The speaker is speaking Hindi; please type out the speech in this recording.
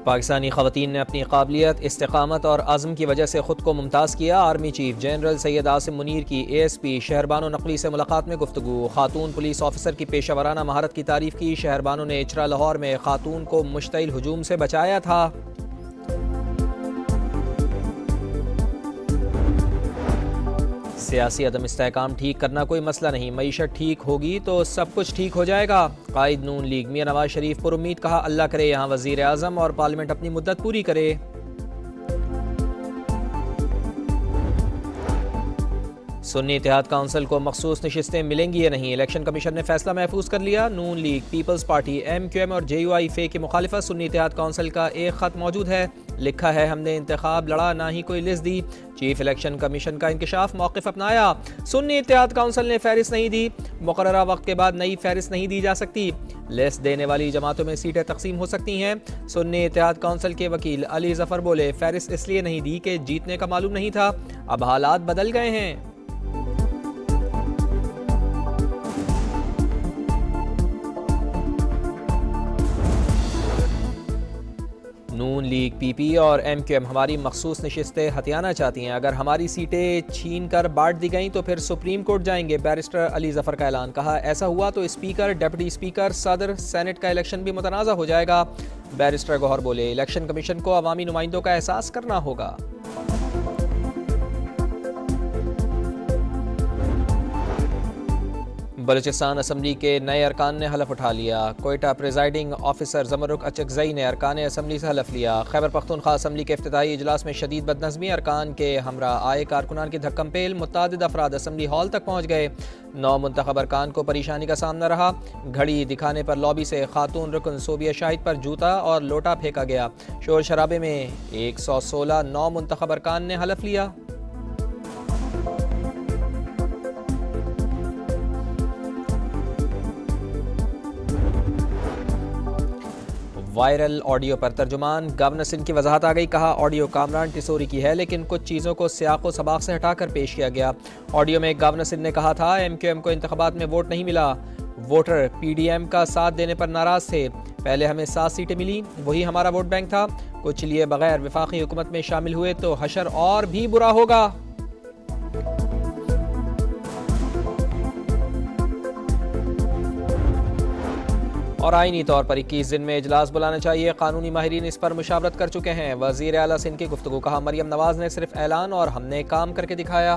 पाकिस्तानी ख़वातीन ने अपनी काबिलियत, इस्तिक़ामत और अज़्म की वजह से ख़ुद को मुमताज़ किया। Army chief general Syed Asim Munir की ASP शहरबानो नकवी से मुलाकात में गुफ्तगू। खातून पुलिस ऑफिसर की पेशा वराना महारत की तारीफ़ की। शहरबानो ने इचरा लाहौर में खातून को मुश्तइल हुजूम से बचाया था। सियासी अदम इस्तेहकाम ठीक करना कोई मसला नहीं, मईशत ठीक होगी तो सब कुछ ठीक हो जाएगा। कायद नून लीग मियां नवाज शरीफ पर उम्मीद, कहा अल्लाह करे यहाँ वज़ीर आज़म और पार्लियामेंट अपनी मुद्दत पूरी करे। सुन्नी इत्तेहाद काउंसिल को मखसूस नशिस्तें मिलेंगी या नहीं, इलेक्शन कमीशन ने फैसला महफूज कर लिया। नून लीग, पीपल्स पार्टी, MQM और JUI फे की मुखालिफत। सुन्नी इत्तेहाद काउंसिल का एक ख़त मौजूद है, लिखा है हमने इंतखाब लड़ा, ना ही कोई लिस्ट दी। चीफ इलेक्शन कमीशन का इंकशाफ मौक़िफ़ अपनाया। सुन्नी इत्तेहाद काउंसिल ने फहरिस्त नहीं दी, मुकर्ररा वक्त के बाद नई फहरिस्त नहीं दी जा सकती। लिस्ट देने वाली जमातों में सीटें तकसीम हो सकती हैं। सुन्नी इत्तेहाद काउंसिल के वकील अली जफ़र बोले, फहरिस्त इसलिए नहीं दी कि जीतने का मालूम नहीं था, अब हालात बदल गए हैं। नून लीग, PP और MQM हमारी मखसूस नशिस्तें हथियाना चाहती हैं। अगर हमारी सीटें छीन कर बांट दी गईं तो फिर सुप्रीम कोर्ट जाएंगे। बैरिस्टर अली जफ़र का ऐलान, कहा ऐसा हुआ तो स्पीकर, डिप्टी स्पीकर, सदर, सेनेट का इलेक्शन भी मुतनाज़ा हो जाएगा। बैरिस्टर गौहर बोले, इलेक्शन कमीशन को अवामी नुमाइंदों का एहसास करना होगा। बलूचिस्तान असम्बली के नए अरकान ने हलफ उठा लिया। कोयटा प्रिजाइडिंग ऑफिसर ज़मरुक अचकज़ई ने अरकान असम्बली से हलफ लिया। खैबर पख्तूनख्वा असम्बली के इफ्तिताही इजलास में शदीद बदनज़मी, अरकान के हमरा आए कारकुनान की धक्कम पेल, मुत्तादिद अफराद असम्बली हॉल तक पहुँच गए। 9 मुंतखब अरकान को परेशानी का सामना रहा। घड़ी दिखाने पर लॉबी से खातून रुकन सोबिया शाहिद पर जूता और लोटा फेंका गया। शोर शराबे में 116 9 मुंतखब अरकान ने हलफ लिया। वायरल ऑडियो पर तर्जुमान गवर्नर सिंध की वजाहत आ गई, कहा ऑडियो कामरान टिसोरी की है लेकिन कुछ चीज़ों को सियाक़ व सबाक़ से हटाकर पेश किया गया। ऑडियो में गवर्नर सिंध ने कहा था MQM को इंतखाबात में वोट नहीं मिला, वोटर PDM का साथ देने पर नाराज़ थे। पहले हमें 7 सीटें मिली, वही हमारा वोट बैंक था। कुछ लिए बगैर वफाकी हुकूमत में शामिल हुए तो हशर और भी बुरा होगा। और आईनी तौर पर 21 दिन में इजलास बुलाना चाहिए, कानूनी माहिरीन इस पर मुशावरत कर चुके हैं। वज़ीर आला सिंध की गुफ्तगू, कहा मरियम नवाज ने सिर्फ ऐलान और हमने काम करके दिखाया।